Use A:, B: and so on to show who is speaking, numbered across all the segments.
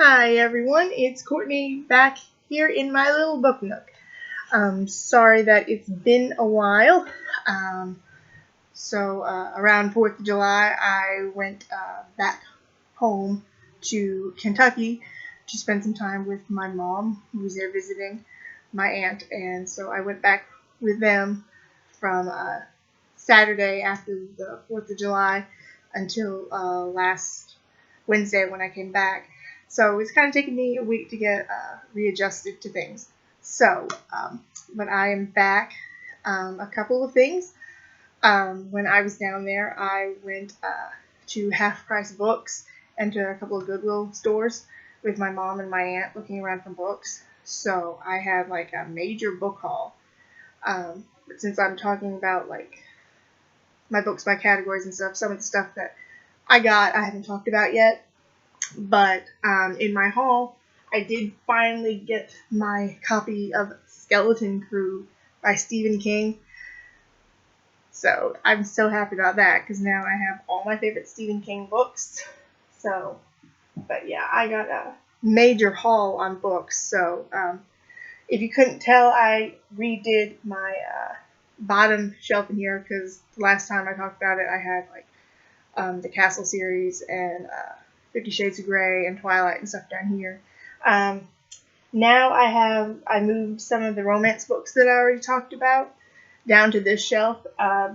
A: Hi everyone, it's Courtney back here in my little book nook. Sorry that it's been a while. Around 4th of July, I went back home to Kentucky to spend some time with my mom, who was there visiting my aunt, and so I went back with them from Saturday after the 4th of July until last Wednesday when I came back. So it's kind of taken me a week to get readjusted to things. But I am back. A couple of things. When I was down there, I went to Half Price Books and to a couple of Goodwill stores with my mom and my aunt looking around for books. So I had like a major book haul. But since I'm talking about like my books by categories and stuff, some of the stuff that I got I haven't talked about yet. But in my haul, I did finally get my copy of Skeleton Crew by Stephen King. So I'm so happy about that because now I have all my favorite Stephen King books. But yeah, I got a major haul on books. So if you couldn't tell, I redid my bottom shelf in here because last time I talked about it, I had like the Castle series and 50 Shades of Grey and Twilight and stuff down here. Now I moved some of the romance books that I already talked about down to this shelf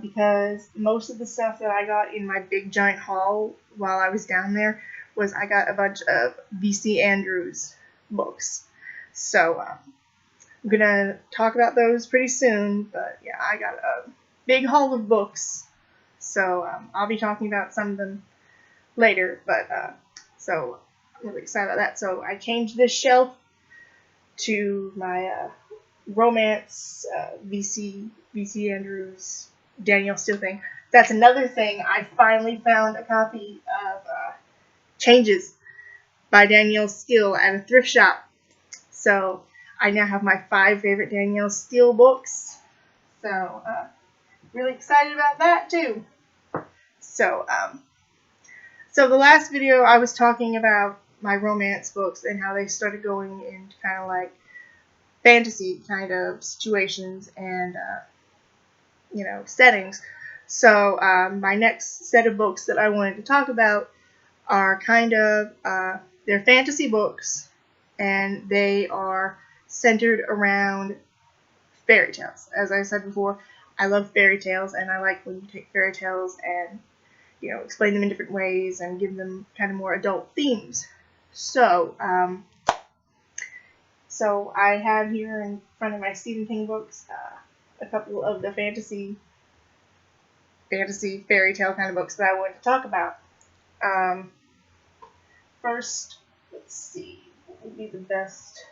A: because most of the stuff that I got in my big giant haul while I was down there was I got a bunch of V.C. Andrews books. So I'm going to talk about those pretty soon, but yeah, I got a big haul of books. So I'll be talking about some of them later, but so I'm really excited about that. So I changed this shelf to my romance V.C. Andrews Danielle Steele thing. That's another thing. I finally found a copy of Changes by Danielle Steele at a thrift shop. So I now have my 5 favorite Danielle Steele books. So really excited about that too. So the last video I was talking about my romance books and how they started going into kind of like fantasy kind of situations and settings. So my next set of books that I wanted to talk about are kind of they're fantasy books and they are centered around fairy tales. As I said before, I love fairy tales and I like when you take fairy tales and explain them in different ways and give them kind of more adult themes. So I have here in front of my Stephen King books a couple of the fantasy fairy tale kind of books that I wanted to talk about. First, let's see, what would be the best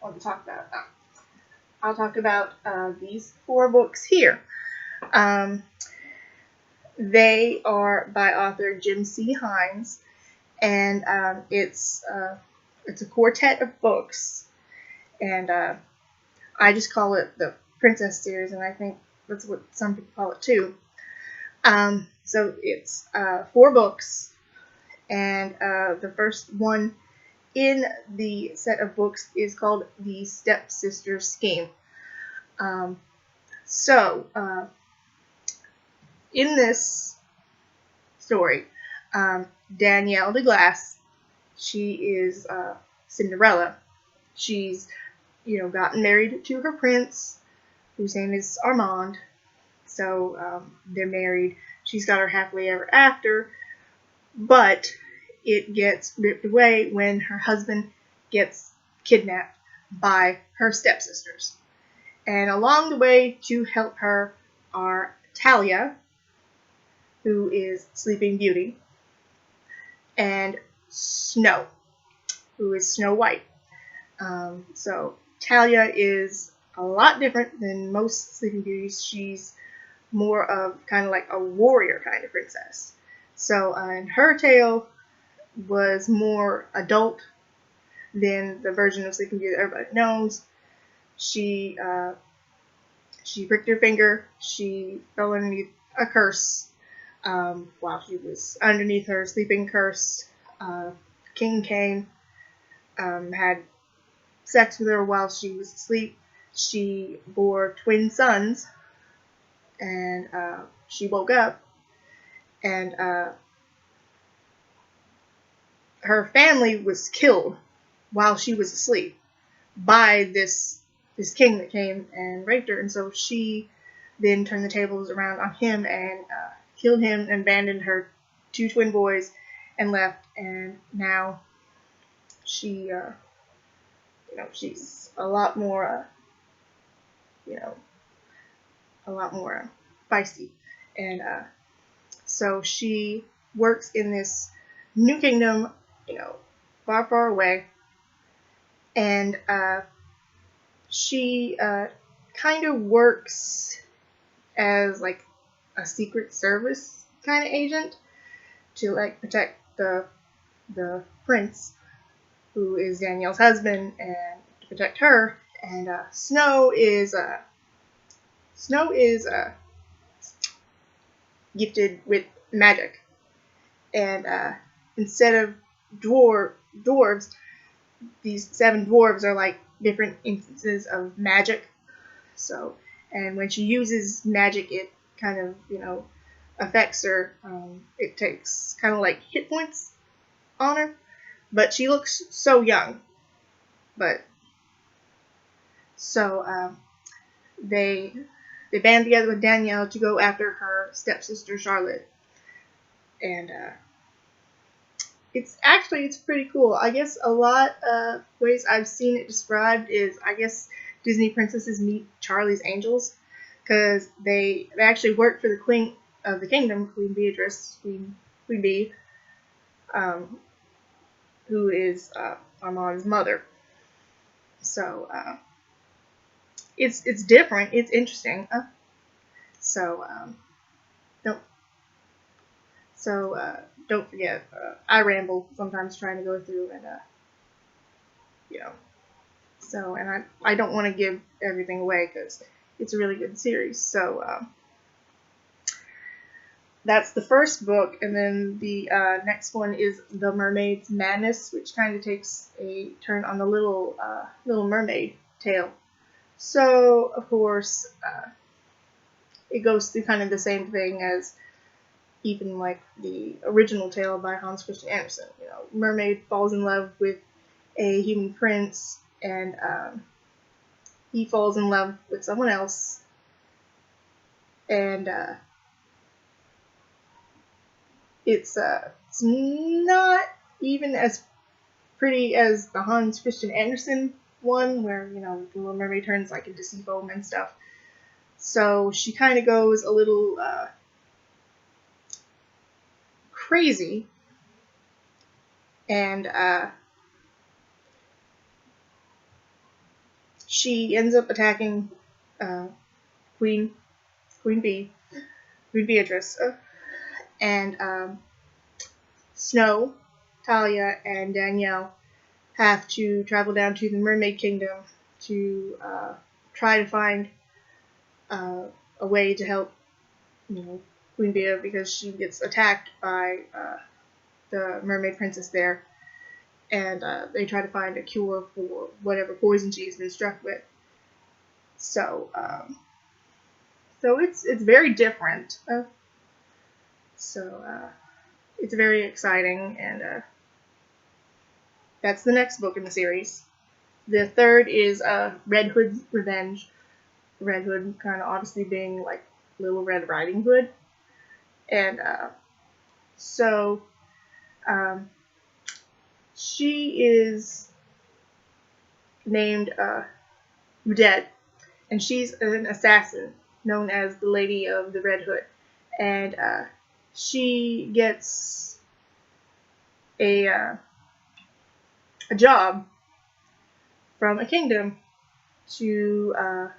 A: one to talk about? I'll talk about these 4 books here. They are by author Jim C. Hines, and it's a quartet of books, and I just call it the Princess series, and I think that's what some people call it too. So it's 4 books, and the first one in the set of books is called the Stepsister Scheme. In this story, Danielle de Glace, she is Cinderella. She's, gotten married to her prince, whose name is Armand. So they're married. She's got her happily ever after, but it gets ripped away when her husband gets kidnapped by her stepsisters. And along the way to help her are Talia, who is Sleeping Beauty, and Snow, who is Snow White. So Talia is a lot different than most Sleeping Beauties. She's more of kind of like a warrior kind of princess. So and her tale was more adult than the version of Sleeping Beauty that everybody knows. She pricked her finger. She fell underneath a curse while she was underneath her sleeping curse. King came, had sex with her while she was asleep. She bore twin sons, and she woke up, and her family was killed while she was asleep by this king that came and raped her, and so she then turned the tables around on him and killed him and abandoned her two twin boys and left. And now she, she's a lot more, a lot more feisty, and so she works in this new kingdom, far, far away, and she kind of works as like a secret service kind of agent to like protect the prince, who is Danielle's husband, and to protect her. And Snow is gifted with magic, and instead of dwarves, these 7 dwarves are like different instances of magic. So, and when she uses magic, it kind of, affects her. It takes kind of like hit points on her, but she looks so young. But so they band together with Danielle to go after her stepsister Charlotte, and it's pretty cool. I guess a lot of ways I've seen it described is, I guess, Disney princesses meet Charlie's Angels, because they actually work for the Queen of the Kingdom, Queen Beatrice, Queen Bee, who is Armand's mother. So it's different. It's interesting. So don't forget, I ramble sometimes trying to go through, and so, and I don't want to give everything away because it's a really good series. So that's the first book, and then the next one is The Mermaids Madness, which kind of takes a turn on the Little Mermaid tale. So of course it goes through kind of the same thing as even like the original tale by Hans Christian Andersen. Mermaid falls in love with a human prince, and he falls in love with someone else, and it's not even as pretty as the Hans Christian Andersen one, where the Little Mermaid turns like into sea foam and stuff. So she kind of goes a little crazy, and she ends up attacking Queen Beatrice, and Snow, Talia, and Danielle have to travel down to the Mermaid Kingdom to try to find a way to help, Queen Bea, because she gets attacked by the Mermaid Princess there, and they try to find a cure for whatever poison she's been struck with. So, so it's very different. It's very exciting, and that's the next book in the series. The third is Red Hood's Revenge. Red Hood kind of obviously being like Little Red Riding Hood, and so she is named Udette, and she's an assassin known as the Lady of the Red Hood, and she gets a job from a kingdom to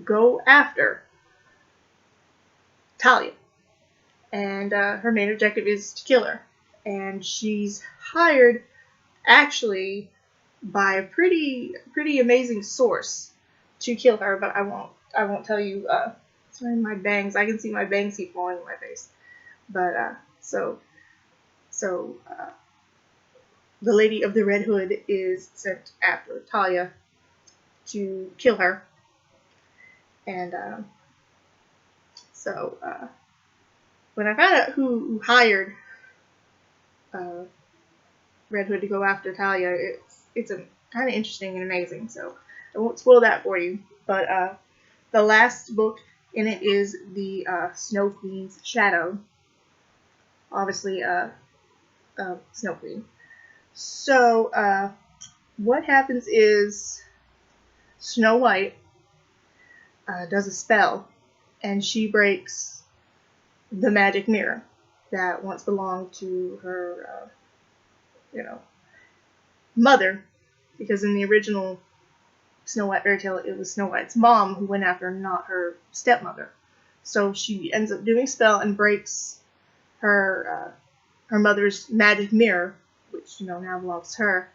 A: go after Talia, and her main objective is to kill her, and she's hired actually by a pretty amazing source to kill her, but I won't tell you. Sorry, my bangs. I can see my bangs keep falling in my face. But so the Lady of the Red Hood is sent after Talia to kill her. And so when I found out who hired Red Hood to go after Talia, it's a kind of interesting and amazing. So I won't spoil that for you. But the last book in it is the Snow Queen's Shadow. Obviously, Snow Queen. So what happens is Snow White does a spell, and she breaks the magic mirror that once belonged to her, mother, because in the original Snow White fairy tale, it was Snow White's mom who went after, not her stepmother. So she ends up doing a spell and breaks her mother's magic mirror, which now belongs to her.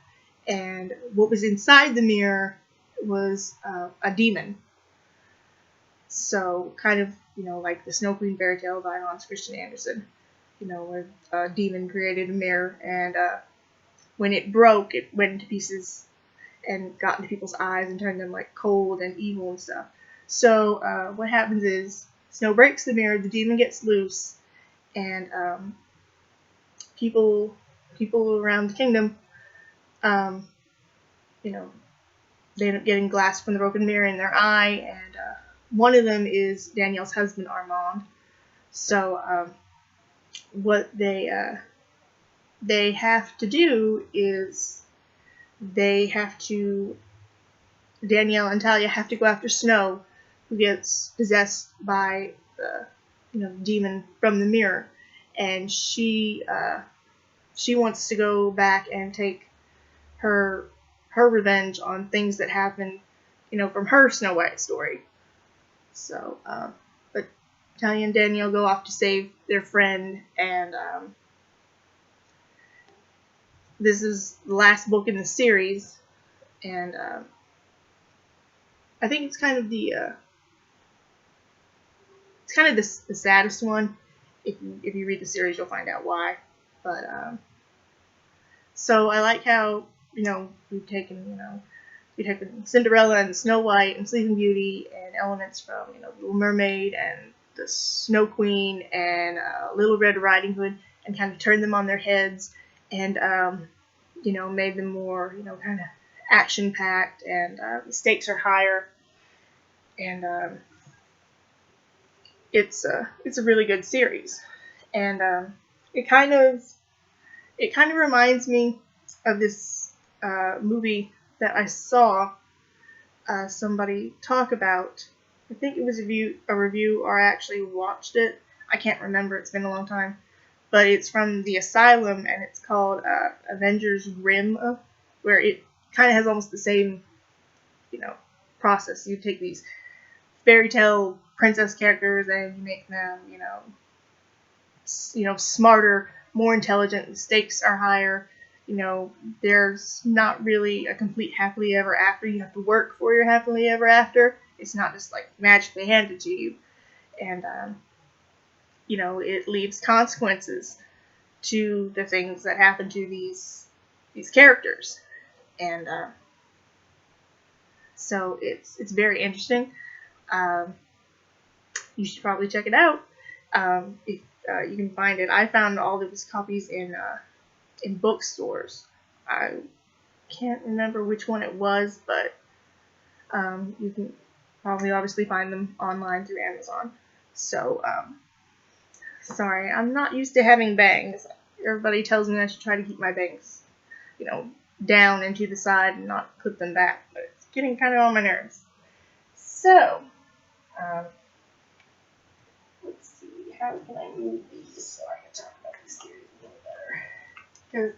A: And what was inside the mirror was a demon. So kind of like the Snow Queen fairy tale by Hans Christian Andersen, where a demon created a mirror, and when it broke, it went into pieces and got into people's eyes and turned them like cold and evil and stuff. So what happens is Snow breaks the mirror, the demon gets loose, and people around the kingdom, they end up getting glass from the broken mirror in their eye, and one of them is Danielle's husband, Armand. So what they have to do is Danielle and Talia have to go after Snow, who gets possessed by the demon from the mirror, and she wants to go back and take her revenge on things that happened, from her Snow White story. So, but Talia and Danielle go off to save their friend, and this is the last book in the series, and I think it's kind of the saddest one. If you read the series, you'll find out why. But so I like how we've taken Cinderella and Snow White and Sleeping Beauty and elements from Little Mermaid and the Snow Queen and Little Red Riding Hood, and kind of turned them on their heads, and made them more kind of action packed, and the stakes are higher, and it's a really good series, and it kind of reminds me of this movie that I saw somebody talk about. I think it was a review, or I actually watched it. I can't remember. It's been a long time. But it's from the Asylum, and it's called Jers Rim, where it kind of has almost the same, process. You take these fairy tale princess characters and you make them, smarter, more intelligent. The stakes are higher. There's not really a complete happily ever after. You have to work for your happily ever after. It's not just like magically handed to you. And, it leaves consequences to the things that happen to these characters. And so it's very interesting. You should probably check it out if you can find it. I found all of his copies in bookstores. I can't remember which one it was, but you can probably obviously find them online through Amazon. So, sorry, I'm not used to having bangs. Everybody tells me I should try to keep my bangs, down and to the side and not clip them back, but it's getting kind of on my nerves. So, let's see, how can I move these so I can talk about this series a little better?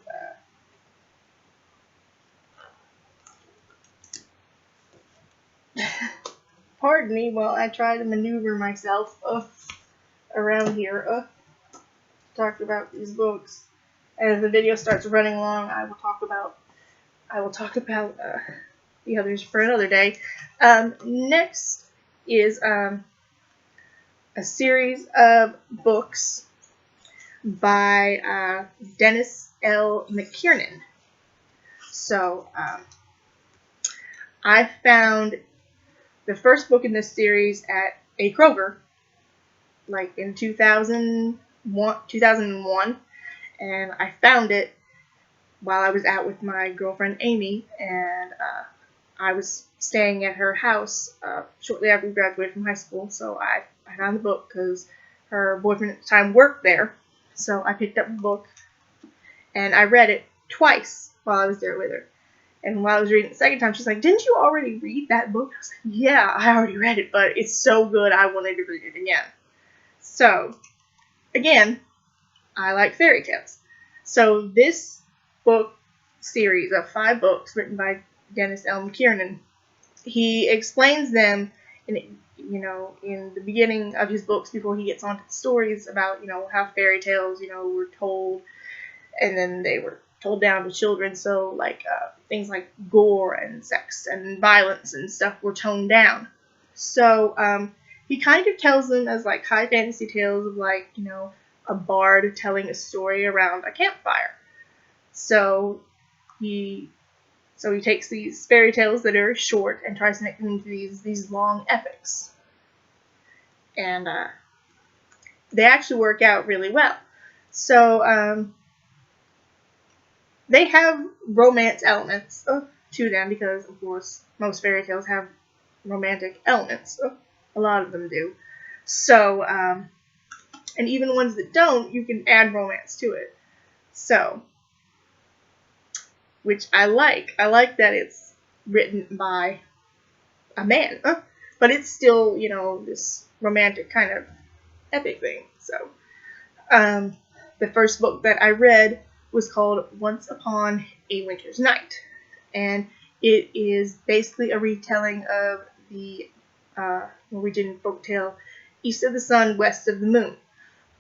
A: Because, pardon me while I try to maneuver myself around here, talk about these books. And if the video starts running long, I will talk about the others for another day. Next is a series of books by Dennis L. McKiernan. So I found the first book in this series at a Kroger, like in 2001, and I found it while I was out with my girlfriend Amy, and I was staying at her house shortly after we graduated from high school, so I found the book because her boyfriend at the time worked there. So I picked up the book, and I read it twice while I was there with her. And while I was reading it the second time, she's like, "Didn't you already read that book?" I was like, "Yeah, I already read it, but it's so good I wanted to read it again." So, again, I like fairy tales. So this book series of 5 books written by Dennis L. McKiernan, he explains them in the beginning of his books before he gets onto the stories about, how fairy tales, were told, and then they were told down to children. So like things like gore and sex and violence and stuff were toned down. So he kind of tells them as like high fantasy tales of like, a bard telling a story around a campfire. So he takes these fairy tales that are short and tries to make them into these long epics. And they actually work out really well. So they have romance elements to them because, of course, most fairy tales have romantic elements. A lot of them do. So, and even ones that don't, you can add romance to it. So, which I like. I like that it's written by a man, but it's still, this romantic kind of epic thing. So, the first book that I read was called Once Upon a Winter's Night, and it is basically a retelling of the Norwegian folktale East of the Sun, West of the Moon.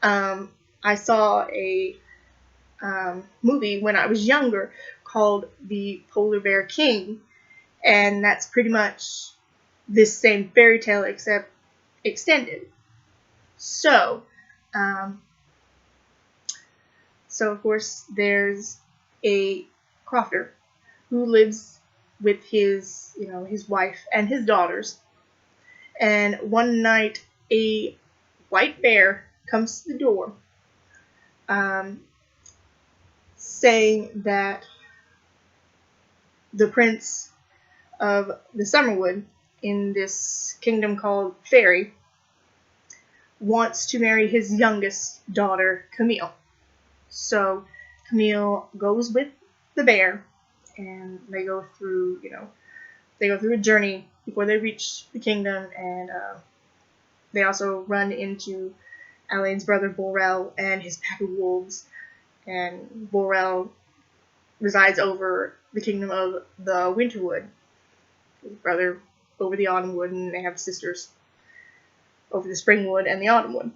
A: I saw a movie when I was younger called The Polar Bear King, and that's pretty much this same fairy tale except extended. So, of course, there's a crofter who lives with his wife and his daughters. And one night, a white bear comes to the door, saying that the prince of the Summerwood in this kingdom called Fairy wants to marry his youngest daughter, Camille. So Camille goes with the bear, and they go through a journey before they reach the kingdom, and they also run into Alain's brother Borel and his pack of wolves, and Borel resides over the kingdom of the Winterwood, his brother over the Autumnwood, and they have sisters over the Springwood and the Autumnwood.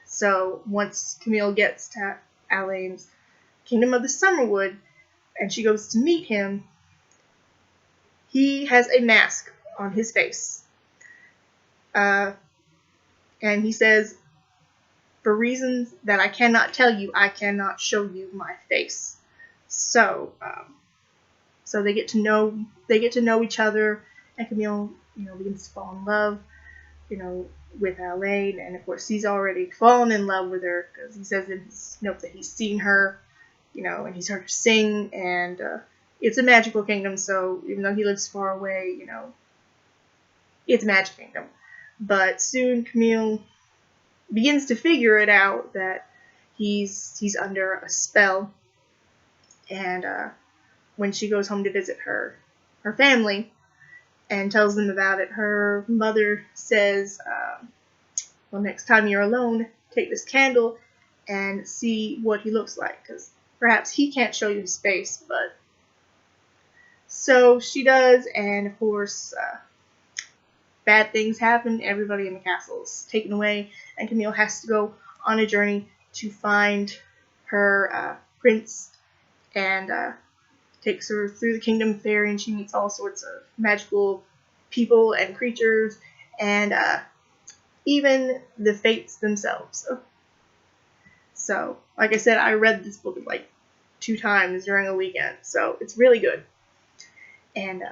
A: So once Camille gets to Alain's kingdom of the Summerwood, and she goes to meet him, he has a mask on his face. And he says, "For reasons that I cannot tell you, I cannot show you my face." So they get to know each other, and Camille, begins to fall in love, with Alain, and of course he's already fallen in love with her because he says in his note that he's seen her, and he's heard her sing, and it's a magical kingdom, so even though he lives far away, it's a magic kingdom. But soon Camille begins to figure it out that he's under a spell, and when she goes home to visit her family and tells them about it, her mother says, well, next time you're alone, take this candle and see what he looks like, because perhaps he can't show you his face, but... So she does, and of course, bad things happen. Everybody in the castle is taken away, and Camille has to go on a journey to find her prince, and takes her through the kingdom of Fairy, and she meets all sorts of magical people and creatures, and even the fates themselves. So, like I said, I read this book in like 2 times during a weekend. So it's really good. And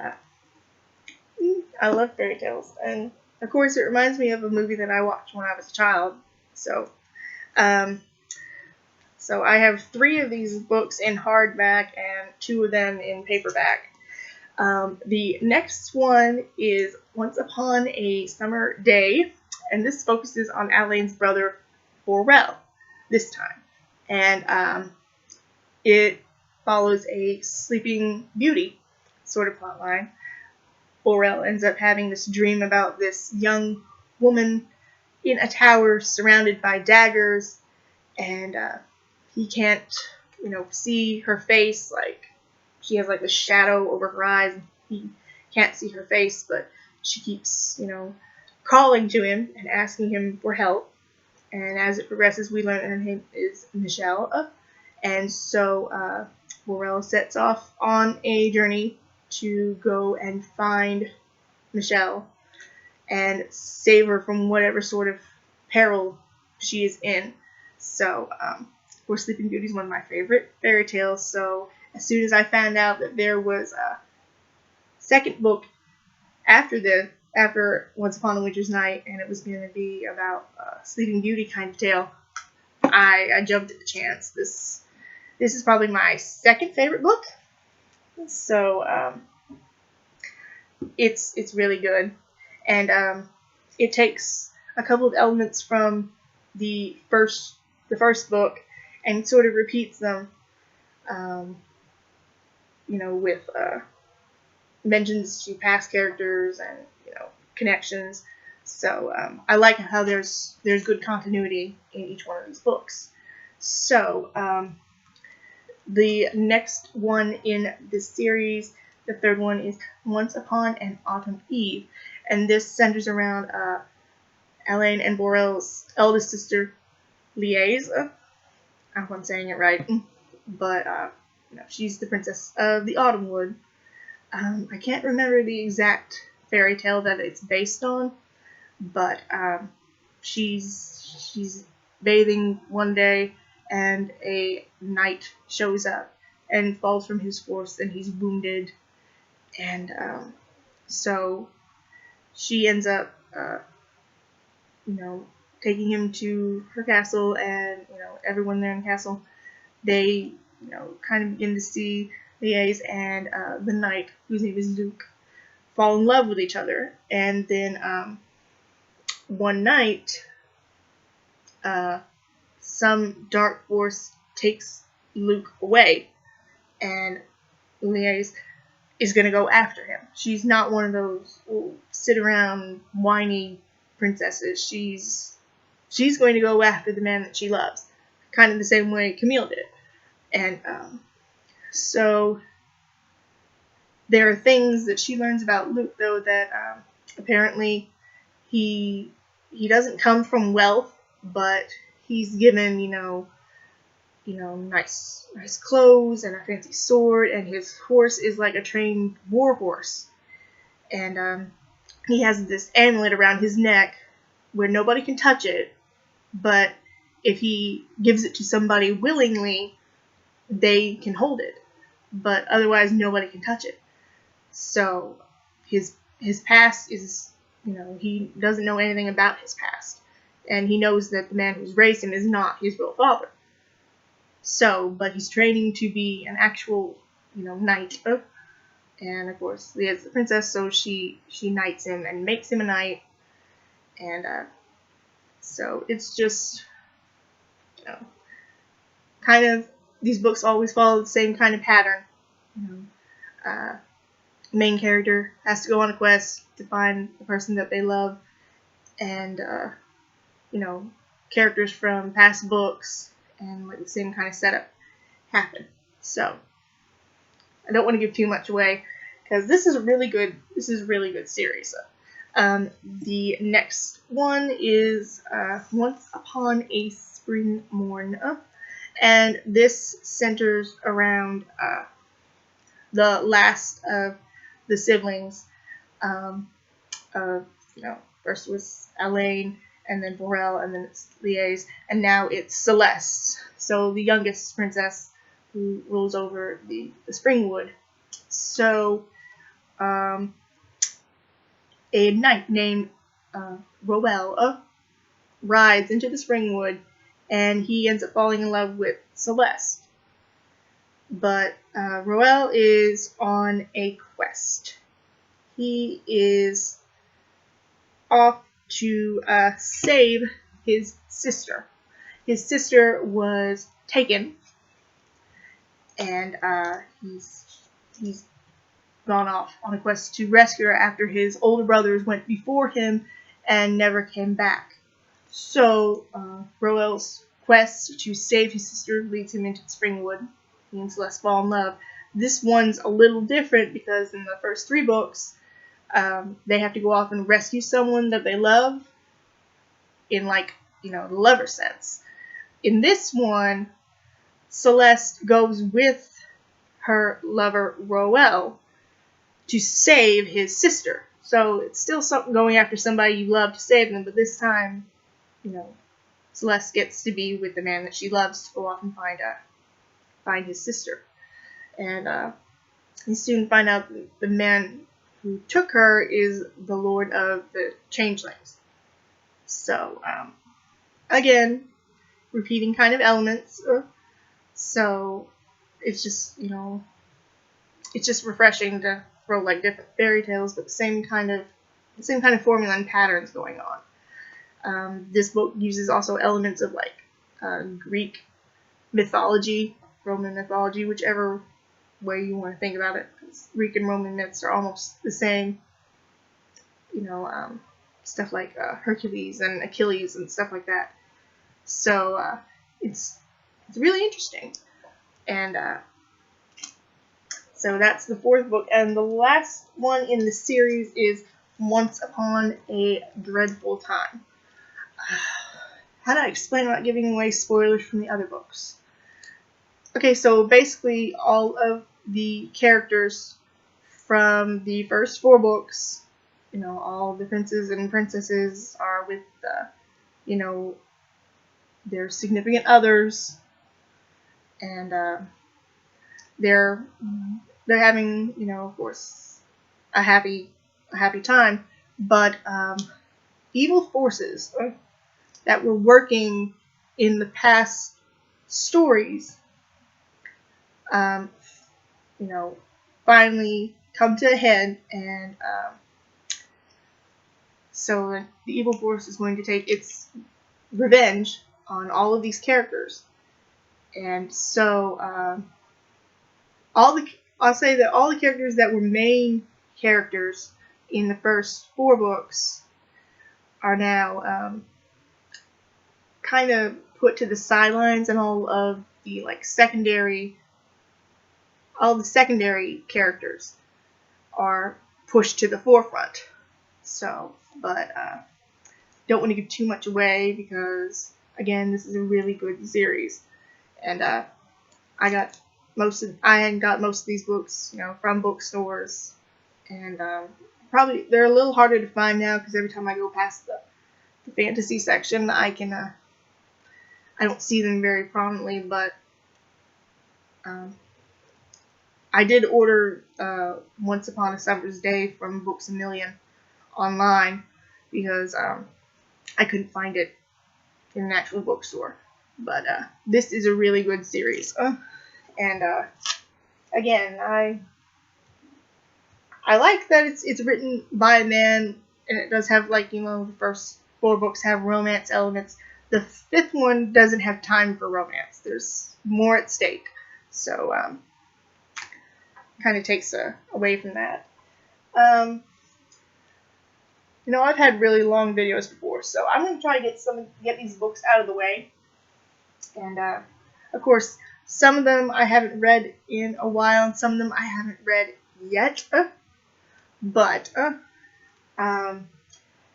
A: I love fairy tales. And of course, it reminds me of a movie that I watched when I was a child. So, so I have 3 of these books in hardback and 2 of them in paperback. The next one is Once Upon a Summer Day, and this focuses on Alain's brother, Borel, this time. And it follows a Sleeping Beauty sort of plotline. Borel ends up having this dream about this young woman in a tower surrounded by daggers, and he can't, see her face. Like, she has like a shadow over her eyes. He can't see her face, but she keeps, calling to him and asking him for help. And as it progresses, we learn that her name is Michelle. And so Borel sets off on a journey to go and find Michelle and save her from whatever sort of peril she is in. So, of course, Sleeping Beauty is one of my favorite fairy tales. So, as soon as I found out that there was a second book after Once Upon a Winter's Night, and it was going to be about a Sleeping Beauty kind of tale, I jumped at the chance. This is probably my second favorite book. So it's really good, and it takes a couple of elements from the first book and sort of repeats them, with mentions to past characters and connections. So I like how there's good continuity in each one of these books. So the next one in this series, the third one, is Once Upon an Autumn Eve, and this centers around Alain and Borel's eldest sister, Liaise. I hope I'm saying it right, but she's the princess of the Autumn Wood. I can't remember the exact fairy tale that it's based on, but she's bathing one day, and a knight shows up and falls from his horse, and he's wounded, and so she ends up taking him to her castle, and everyone there in the castle, they kind of begin to see Liaise and the knight, whose name is Nook, fall in love with each other. And then one night, some dark force takes Luke away, and Liaise is going to go after him. She's not one of those sit around whiny princesses. She's going to go after the man that she loves, kind of the same way Camille did. And so there are things that she learns about Luke, though, that apparently he doesn't come from wealth, but he's given nice clothes and a fancy sword, and his horse is like a trained war horse. And he has this amulet around his neck where nobody can touch it, but if he gives it to somebody willingly, they can hold it, but otherwise nobody can touch it. So his past is, he doesn't know anything about his past, and he knows that the man who's raised him is not his real father. So, but he's training to be an actual, knight. And of course, Leah's the princess, so she knights him and makes him a knight. And so it's just, kind of, these books always follow the same kind of pattern. Main character has to go on a quest to find the person that they love, and characters from past books and like the same kind of setup happen. So I don't want to give too much away, because this is a really good series. The next one is Once Upon a Spring Morn, and this centers around the last of the siblings. First was Alain, and then Borel, and then it's Liaise, and now it's Celeste. So the youngest princess who rules over the Springwood. So, a knight named Roel rides into the Springwood, and he ends up falling in love with Celeste. But Roel is on a quest. He is off to save his sister. His sister was taken, and he's gone off on a quest to rescue her after his older brothers went before him and never came back. So Roel's quest to save his sister leads him into the Springwood. He and Celeste fall in love. This one's a little different because in the first 3 books, they have to go off and rescue someone that they love in, like, the lover sense. In this one, Celeste goes with her lover Roel to save his sister. So it's still something going after somebody you love to save them, but this time, Celeste gets to be with the man that she loves to go off and find his sister. And you soon find out that the man who took her is the Lord of the Changelings. So, again, repeating kind of elements. So, it's just, it's just refreshing to throw like different fairy tales, but the same kind of formula and patterns going on. This book uses also elements of like Greek mythology, Roman mythology, whichever way you want to think about it, because Greek and Roman myths are almost the same. Stuff like Hercules and Achilles and stuff like that. So it's really interesting. And so that's the 4th book, and the last one in the series is Once Upon a Dreadful Time. How do I explain without giving away spoilers from the other books? Okay, so basically all of the characters from the first 4 books, all the princes and princesses are with, their significant others, and they're having, of course, a happy time, but evil forces that were working in the past stories, finally come to a head, and so the evil force is going to take its revenge on all of these characters. And so I'll say that all the characters that were main characters in the first 4 books are now kind of put to the sidelines, and all the secondary characters are pushed to the forefront. So, but don't want to give too much away because, again, this is a really good series, and I got most of these books, from bookstores, and probably they're a little harder to find now because every time I go past the fantasy section, I don't see them very prominently, but I did order Once Upon a Summer's Day from Books A Million online because I couldn't find it in an actual bookstore. But this is a really good series, and again, I like that it's written by a man, and it does have the first 4 books have romance elements. The 5th one doesn't have time for romance. There's more at stake, so kind of takes away from that. I've had really long videos before, so I'm going to try to get these books out of the way. And, of course, some of them I haven't read in a while, and some of them I haven't read yet. But,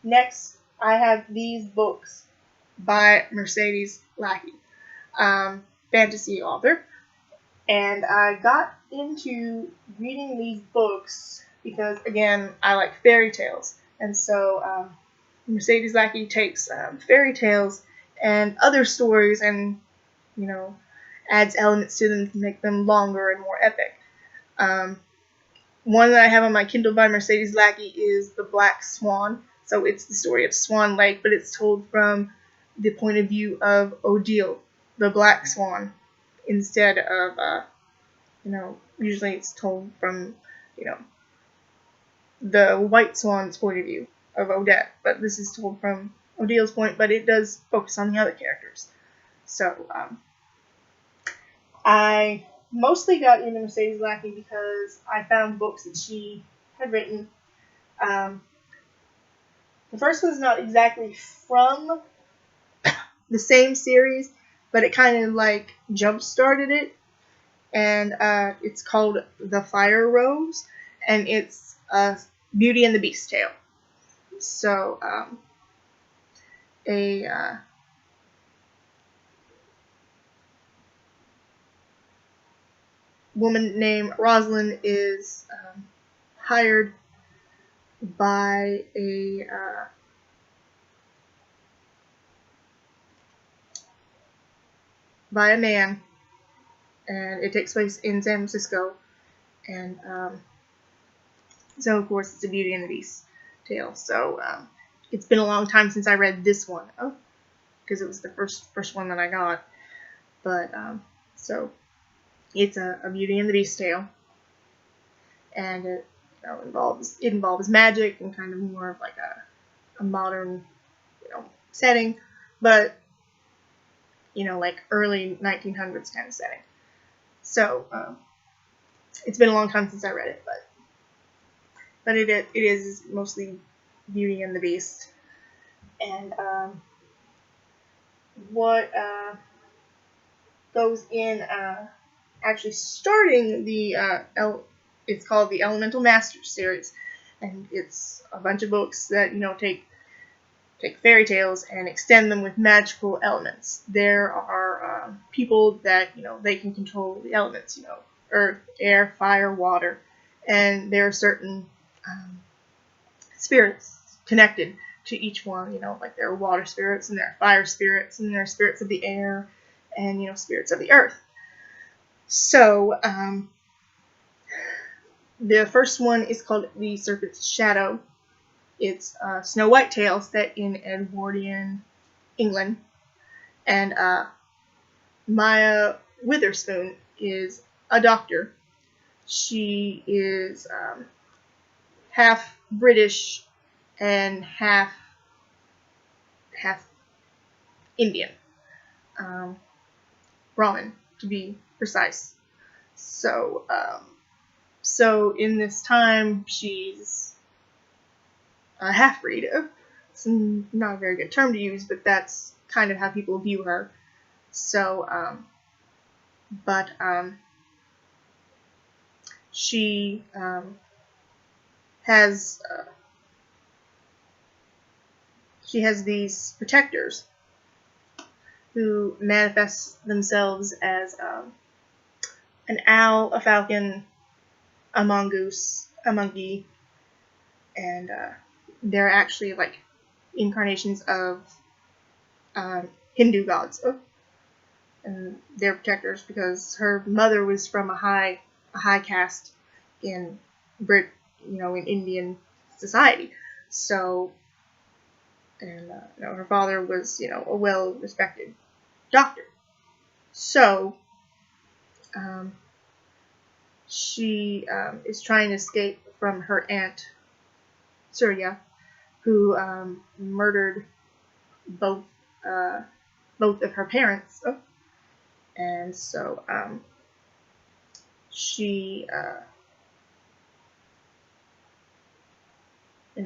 A: next, I have these books by Mercedes Lackey, fantasy author. And I got into reading these books because, again, I like fairy tales. And so Mercedes Lackey takes fairy tales and other stories and, adds elements to them to make them longer and more epic. One that I have on my Kindle by Mercedes Lackey is The Black Swan. So it's the story of Swan Lake, but it's told from the point of view of Odile, the Black Swan, instead of, usually it's told from, the White Swan's point of view of Odette. But this is told from Odile's point, but it does focus on the other characters. So, I mostly got into Mercedes Lackey because I found books that she had written. The first one's not exactly from the same series, but it kind of like jump-started it. And it's called The Fire Rose, and it's a Beauty and the Beast tale. So, a woman named Rosalind is hired by a man, and it takes place in San Francisco, and so of course it's a Beauty and the Beast tale. So it's been a long time since I read this one, because it was the first one that I got. But so it's a Beauty and the Beast tale, and it involves magic and kind of more of like a modern setting, but like early 1900s kind of setting. So it's been a long time since I read it, but it is mostly Beauty and the Beast. And what goes in actually starting the it's called the Elemental Masters series, and it's a bunch of books that take fairy tales and extend them with magical elements. There are people that they can control the elements, earth, air, fire, water, and there are certain spirits connected to each one. Like there are water spirits, and there are fire spirits, and there are spirits of the air, and spirits of the earth. So the first one is called The Serpent's Shadow. It's a Snow White tale set in Edwardian England, and Maya Witherspoon is a doctor. She is half British and half Indian, Brahmin to be precise. So in this time she's a half-breed. It's not a very good term to use, but that's kind of how people view her. So, she has these protectors who manifest themselves as an owl, a falcon, a mongoose, a monkey, and they're actually like incarnations of Hindu gods. And they're protectors because her mother was from a high caste in in Indian society. So, and her father was a well-respected doctor. So, she is trying to escape from her aunt Surya, who murdered both of her parents. And so she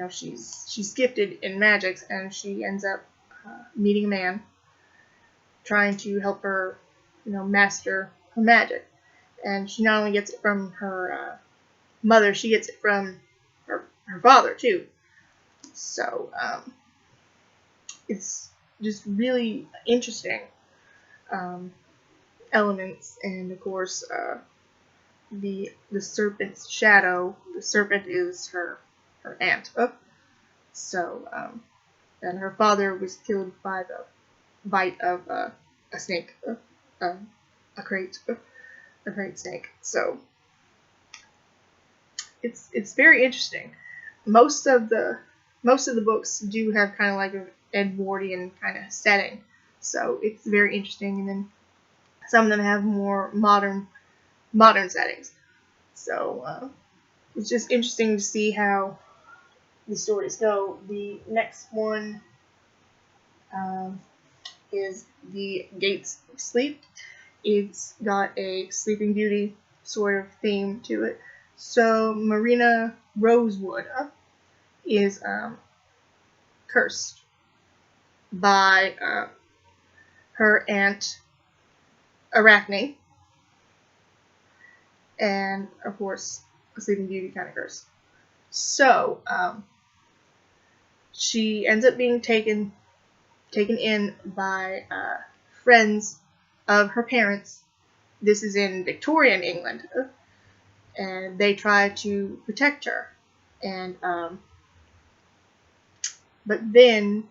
A: she's gifted in magics, and she ends up meeting a man trying to help her master her magic. And she not only gets it from her mother, she gets it from her father too. So it's just really interesting elements. And of course the serpent's shadow. The serpent is her aunt. So and her father was killed by the bite of a snake. a crate snake. So it's very interesting. Most of the books do have kind of like an Edwardian kind of setting, so it's very interesting. And then some of them have more modern settings. So it's just interesting to see how the stories go. The next one is The Gates of Sleep. It's got a Sleeping Beauty sort of theme to it. So Marina Rosewood is cursed by her aunt Arachne, and of course a Sleeping Beauty kind of curse. So she ends up being taken in by friends of her parents. This is in Victorian England, and they try to protect her. And but then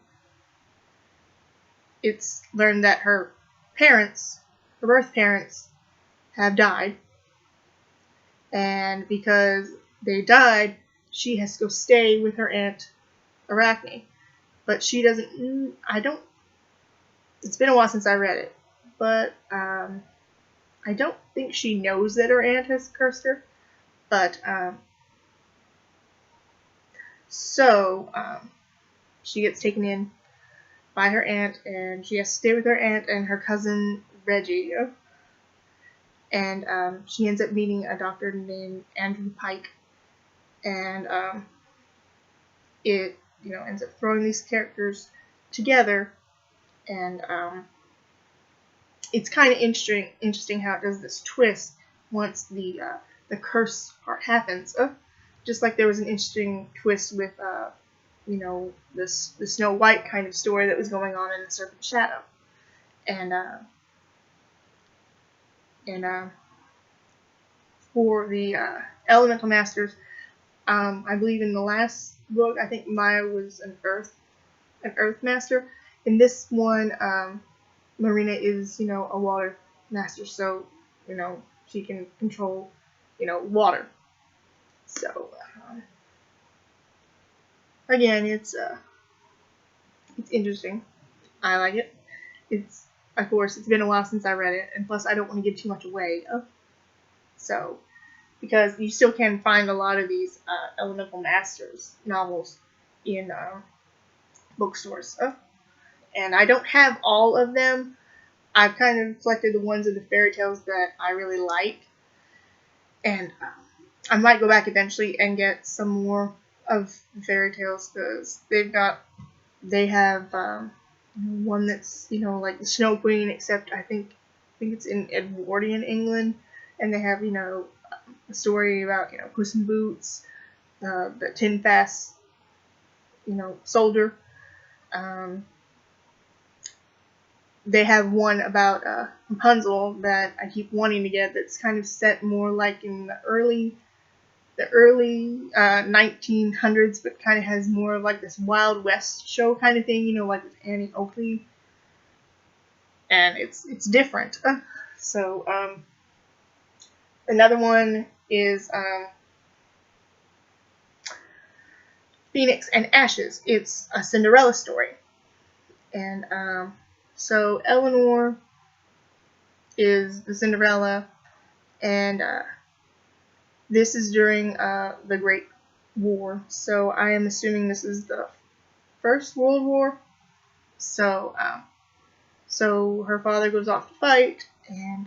A: it's learned that her birth parents, have died, and because they died, she has to go stay with her aunt Arachne. But she doesn't. It's been a while since I read it, but I don't think she knows that her aunt has cursed her. But so she gets taken in by her aunt, and she has to stay with her aunt and her cousin Reggie. And she ends up meeting a doctor named Andrew Pike, and it ends up throwing these characters together, and it's kind of interesting how it does this twist once the curse part happens. Just like there was an interesting twist with the Snow White kind of story that was going on in the Serpent Shadow, and for the Elemental Masters, I believe in the last book, I think Maya was an Earth Master. In this one, Marina is a Water Master, so she can control water. So again, it's interesting. I like it. It's, of course, it's been a while since I read it, and plus I don't want to give too much away. So, because you still can find a lot of these Elemental Masters novels in bookstores. And I don't have all of them. I've kind of selected the ones of the fairy tales that I really like. And I might go back eventually and get some more of the fairy tales, because they have one that's like the Snow Queen, except I think it's in Edwardian England, and they have a story about Puss in Boots, the Tin Fast soldier. They have one about Rapunzel that I keep wanting to get, that's kind of set more like in the early 1900s, but kind of has more of like this Wild West show kind of thing, like with Annie Oakley, and it's different. So another one is Phoenix and Ashes. It's a Cinderella story, and so Eleanor is the Cinderella, and this is during the Great War. So I am assuming this is the First World War. So so her father goes off to fight, and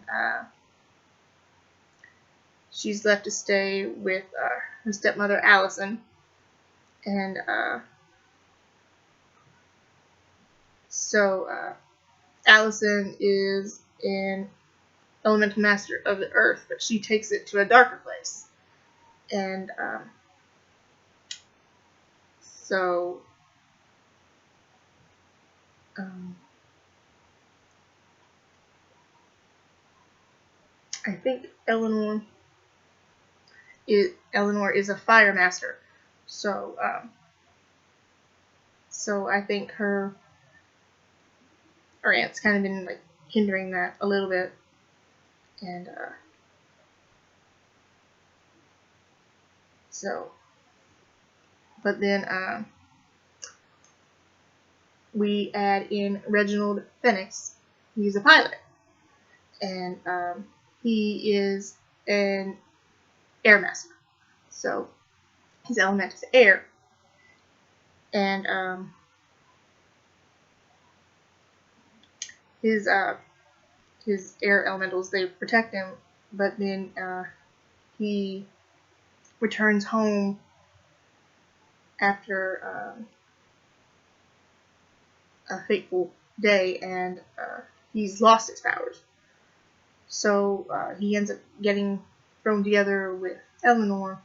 A: she's left to stay with her stepmother Allison, and so Allison is an Elemental Master of the Earth, but she takes it to a darker place. And so I think Eleanor is a Fire Master. So so I think her aunt's kind of been like hindering that a little bit. And so, but then we add in Reginald Phoenix. He's a pilot, and he is an air master. So his element is air, and his air elementals, they protect him, but then he returns home after a fateful day, and he's lost his powers. So he ends up getting thrown together with Eleanor,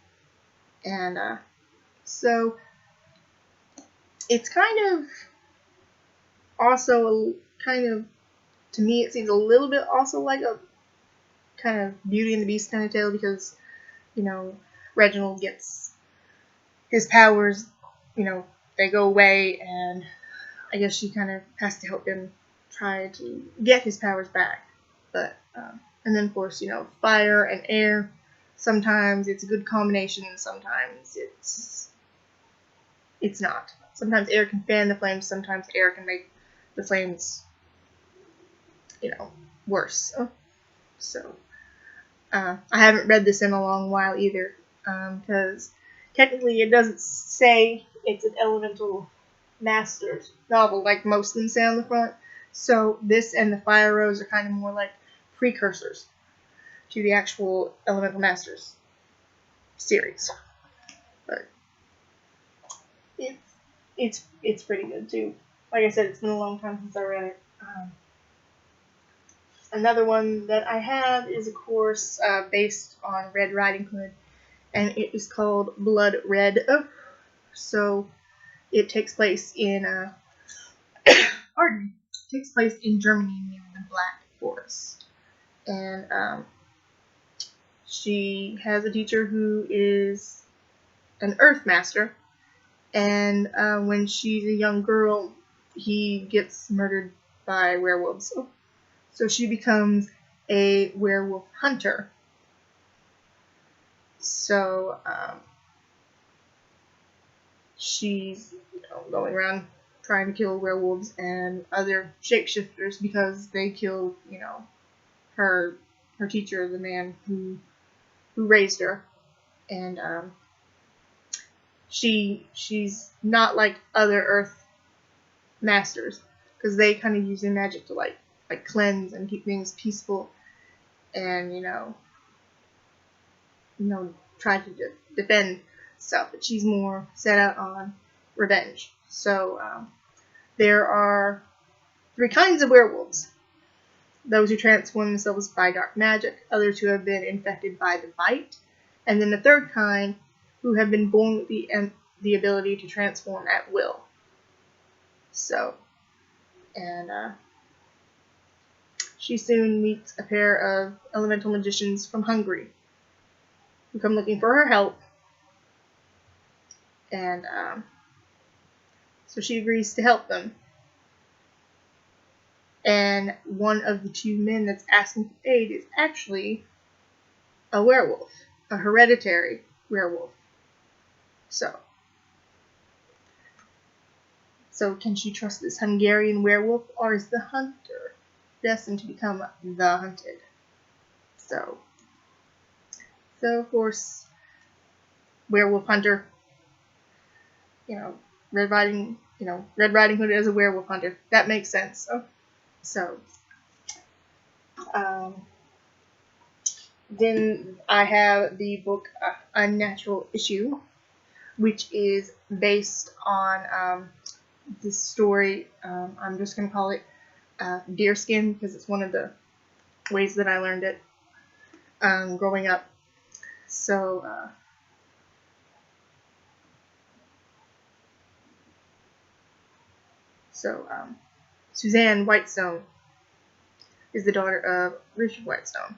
A: and so it's kind of also to me it seems a little bit also like a kind of Beauty and the Beast kind of tale, because Reginald gets his powers, they go away, and I guess she kind of has to help him try to get his powers back. But and then of course fire and air, sometimes it's a good combination, sometimes it's not. Sometimes air can fan the flames, sometimes air can make the flames worse. So I haven't read this in a long while either, because technically it doesn't say it's an elemental masters novel like most of them say on the front. So this and the Fire Rose are kind of more like precursors to the actual Elemental Masters series. But it's pretty good too. Like I said, it's been a long time since I read it. Another one that I have is, of course, based on Red Riding Hood, and it is called Blood Red. So it takes place in Germany near the Black Forest, and she has a teacher who is an Earth Master, and when she's a young girl, he gets murdered by werewolves. So she becomes a werewolf hunter. So she's going around trying to kill werewolves and other shapeshifters because they killed her teacher, the man who raised her, and she's not like other Earth masters, because they kind of use their magic to like cleanse and keep things peaceful, and try to defend stuff. But she's more set out on revenge. So there are 3 kinds of werewolves: those who transform themselves by dark magic, others who have been infected by the bite, and then the 3rd kind who have been born with the ability to transform at will. So, and she soon meets a pair of elemental magicians from Hungary who come looking for her help, and so she agrees to help them. And one of the 2 men that's asking for aid is actually a werewolf, a hereditary werewolf. So can she trust this Hungarian werewolf, or is the hunter destined to become the hunted? So of course, werewolf hunter, Red Riding Hood as a werewolf hunter. That makes sense. So then I have the book Unnatural Issue, which is based on this story. I'm just going to call it Deerskin, because it's one of the ways that I learned it growing up. So Suzanne Whitestone is the daughter of Richard Whitestone,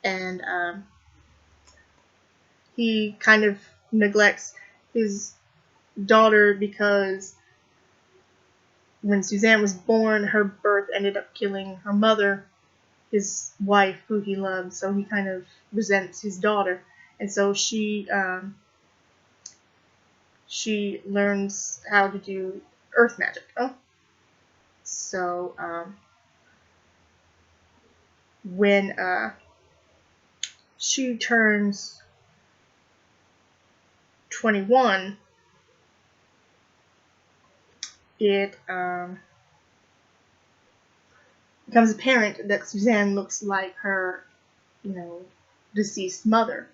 A: and he kind of neglects his daughter because when Suzanne was born, her birth ended up killing her mother, his wife, who he loves, so he kind of resents his daughter, and so she learns how to do earth magic. So when she turns 21, it becomes apparent that Suzanne looks like her, deceased mother,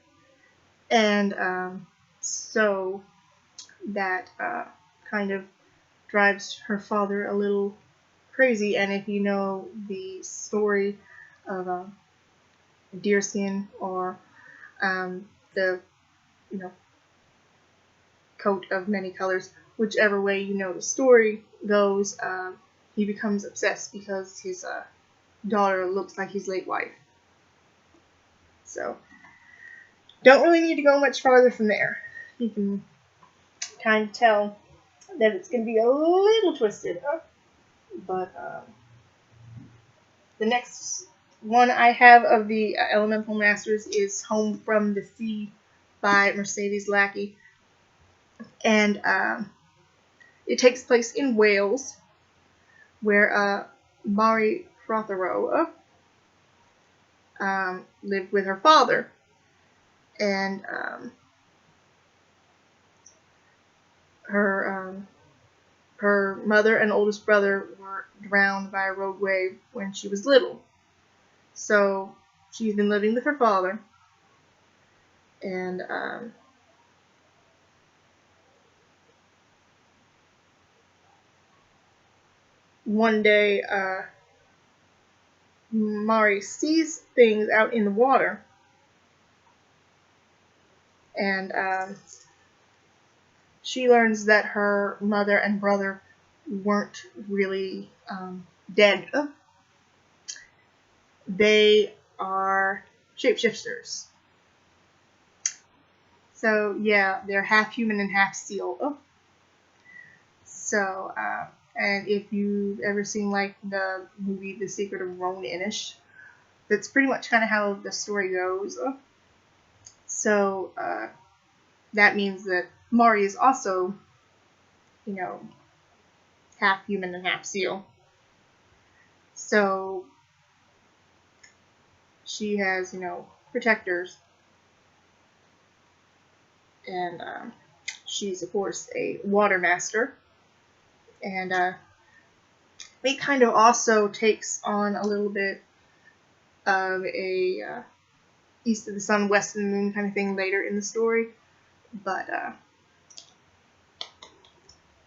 A: and so that kind of drives her father a little crazy. And if you know the story of Deerskin, or the coat of many colors, whichever way you know the story goes, he becomes obsessed because his daughter looks like his late wife. So, don't really need to go much farther from there. You can kind of tell that it's going to be a little twisted. But the next one I have of the Elemental Masters is Home from the Sea by Mercedes Lackey. And it takes place in Wales, where Mari Prothero lived with her father. And her mother and oldest brother were drowned by a rogue wave when she was little. So she's been living with her father. And one day, Mari sees things out in the water. And she learns that her mother and brother weren't really dead. They are shapeshifters. So, yeah, they're half human and half seal. So, and if you've ever seen, like, the movie The Secret of Ronin-ish, that's pretty much kind of how the story goes. So, that means that Mari is also, half human and half seal. So, she has, protectors. And she's, of course, a water master. And it kind of also takes on a little bit of a east of the sun, west of the moon kind of thing later in the story. But,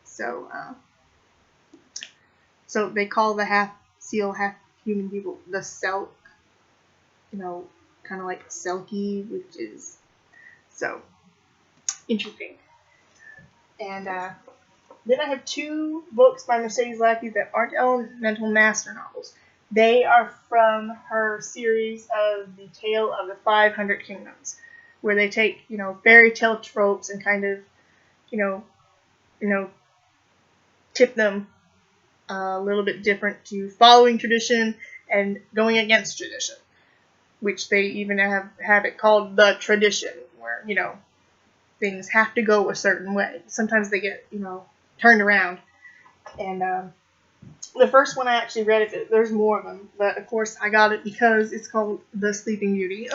A: so they call the half seal, half human people the Selk, kind of like Selkie, which is so interesting. And then I have two books by Mercedes Lackey that aren't Elemental Master novels. They are from her series of The Tale of the 500 Kingdoms, where they take, fairy tale tropes and kind of, tip them a little bit different to following tradition and going against tradition, which they even have it called the tradition, where, things have to go a certain way. Sometimes they get, turned around. And the first one I actually read it. There's more of them, but of course I got it because it's called The Sleeping Beauty.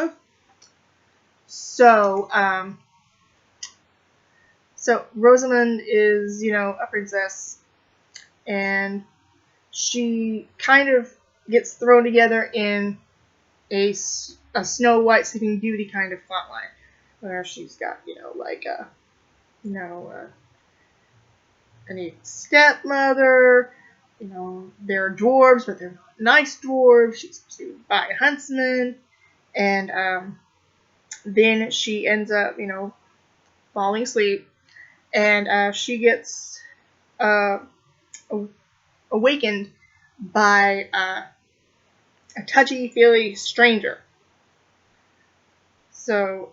A: So Rosamund is, a princess, and she kind of gets thrown together in a Snow White Sleeping Beauty kind of plotline, where she's got, a stepmother, they're dwarves, but they're not nice dwarves. She's pursued by a huntsman, and then she ends up, falling asleep, and she gets awakened by a touchy-feely stranger. So,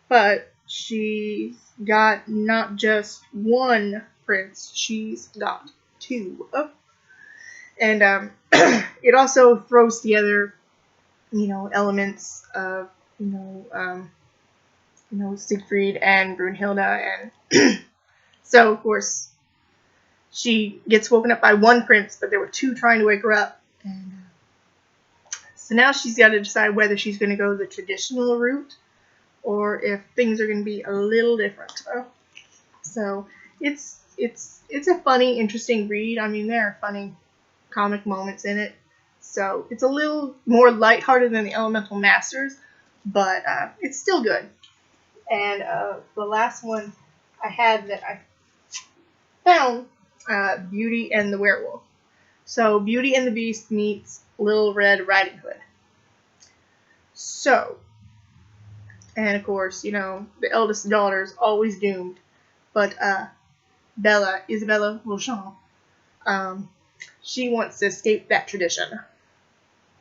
A: but she's got not just one prince, she's got two. And it also throws together, elements of, Siegfried and Brunhilde, and so of course she gets woken up by one prince, but there were two trying to wake her up, and so now she's got to decide whether she's going to go the traditional route or if things are going to be a little different. So it's a funny, interesting read. I mean, there are funny comic moments in it. So it's a little more lighthearted than the Elemental Masters, but it's still good. And the last one I had that I found, Beauty and the Werewolf. So Beauty and the Beast meets Little Red Riding Hood. So, and of course, the eldest daughter is always doomed, but Isabella Rochon, she wants to escape that tradition.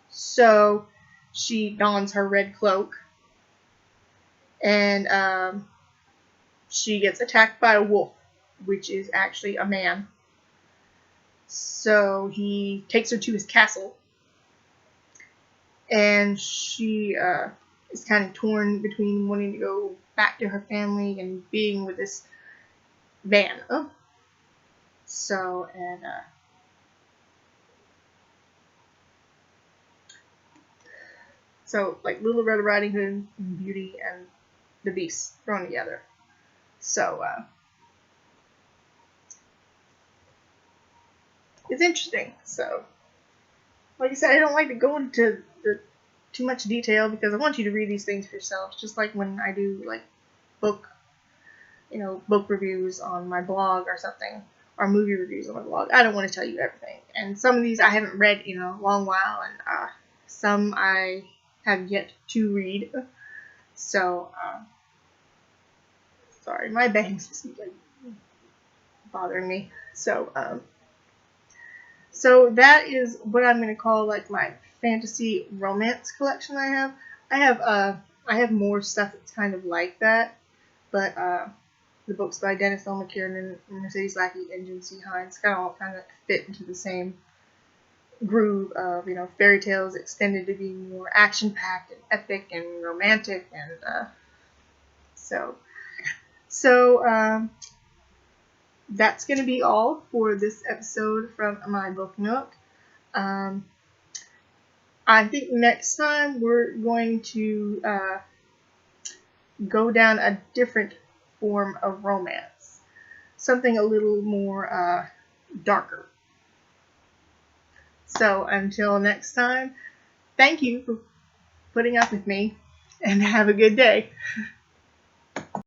A: So she dons her red cloak, and she gets attacked by a wolf, which is actually a man. So he takes her to his castle, and she is kind of torn between wanting to go back to her family and being with this man. So, and so like Little Red Riding Hood and Beauty and the Beast thrown together. So it's interesting. So, like I said, I don't like to go into too much detail because I want you to read these things for yourself. Just like when I do like book reviews on my blog or something, or movie reviews on my blog. I don't want to tell you everything. And some of these I haven't read in a long while, and some I have yet to read. So, sorry, my bangs is like bothering me. So, so that is what I'm gonna call like my fantasy romance collection. I have more stuff that's kind of like that, but the books by Dennis L. McKiernan, Mercedes Lackey, and Jim C. Hines all kind of fit into the same groove of, fairy tales extended to be more action-packed and epic and romantic, and so that's going to be all for this episode from my book Nook. I think next time we're going to go down a different form of romance. Something a little more darker. So until next time, thank you for putting up with me, and have a good day.